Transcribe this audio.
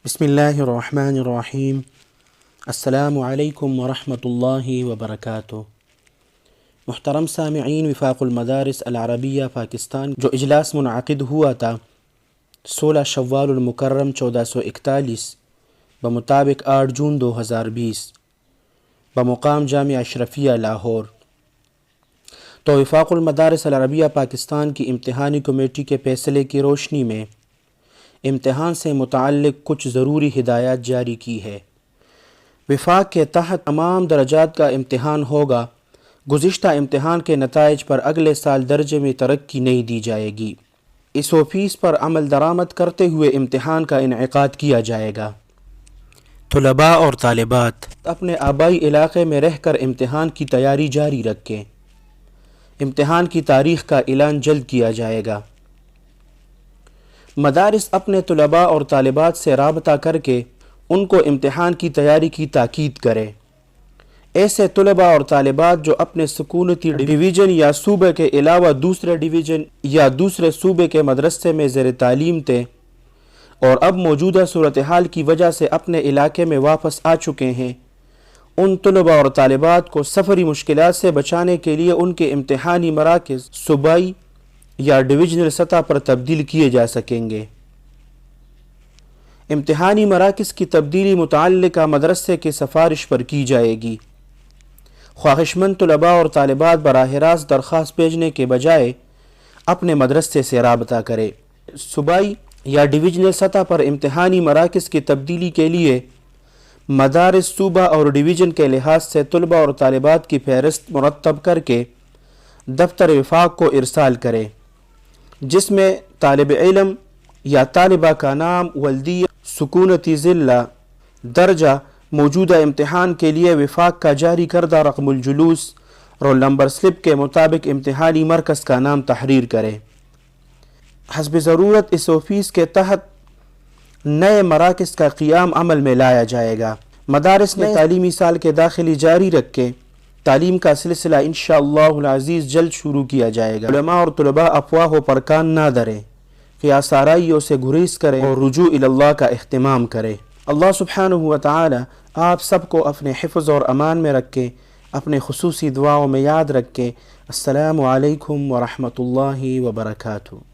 بسم اللہ الرحمن الرحیم۔ السلام علیکم ورحمۃ اللہ وبرکاتہ۔ محترم سامعین، وفاق المدارس العربیہ پاکستان جو اجلاس منعقد ہوا تھا 16 شوال المکرم 1441 بمطابق 8 جون 2020 بمقام جامعہ اشرفیہ لاہور، تو وفاق المدارس العربیہ پاکستان کی امتحانی کمیٹی کے فیصلے کی روشنی میں امتحان سے متعلق کچھ ضروری ہدایات جاری کی ہے۔ وفاق کے تحت تمام درجات کا امتحان ہوگا۔ گزشتہ امتحان کے نتائج پر اگلے سال درجے میں ترقی نہیں دی جائے گی۔ اس فیس پر عمل درآمد کرتے ہوئے امتحان کا انعقاد کیا جائے گا۔ طلباء اور طالبات اپنے آبائی علاقے میں رہ کر امتحان کی تیاری جاری رکھیں۔ امتحان کی تاریخ کا اعلان جلد کیا جائے گا۔ مدارس اپنے طلباء اور طالبات سے رابطہ کر کے ان کو امتحان کی تیاری کی تاکید کرے۔ ایسے طلباء اور طالبات جو اپنے سکونتی ڈویژن یا صوبے کے علاوہ دوسرے ڈویژن یا دوسرے صوبے کے مدرسے میں زیر تعلیم تھے اور اب موجودہ صورتحال کی وجہ سے اپنے علاقے میں واپس آ چکے ہیں، ان طلباء اور طالبات کو سفری مشکلات سے بچانے کے لیے ان کے امتحانی مراکز صوبائی یا ڈویژنل سطح پر تبدیل کیے جا سکیں گے۔ امتحانی مراکز کی تبدیلی متعلقہ مدرسے کی سفارش پر کی جائے گی۔ خواہش مند طلباء اور طالبات براہ راست درخواست بھیجنے کے بجائے اپنے مدرسے سے رابطہ کریں۔ صوبائی یا ڈویژنل سطح پر امتحانی مراکز کی تبدیلی کے لیے مدارس صوبہ اور ڈویژن کے لحاظ سے طلباء اور طالبات کی فہرست مرتب کر کے دفتر وفاق کو ارسال کرے، جس میں طالب علم یا طالبہ کا نام، ولدیت، سکونتی ضلع، درجہ، موجودہ امتحان کے لیے وفاق کا جاری کردہ رقم الجلوس، رول نمبر سلپ کے مطابق امتحانی مرکز کا نام تحریر کرے۔ حسب ضرورت اس آفس کے تحت نئے مراکز کا قیام عمل میں لایا جائے گا۔ مدارس میں تعلیمی سال کے داخلی جاری رکھے تعلیم کا سلسلہ انشاءاللہ العزیز جلد شروع کیا جائے گا۔ علماء اور طلباء افواہوں پر کان نہ دھریں، قیاس آرائیوں سے گریز کریں اور رجوع اللہ کا اہتمام کریں۔ اللہ سبحانہ و تعالی آپ سب کو اپنے حفظ اور امان میں رکھیں، اپنے خصوصی دعاؤں میں یاد رکھیں۔ السلام علیکم ورحمۃ اللہ وبرکاتہ۔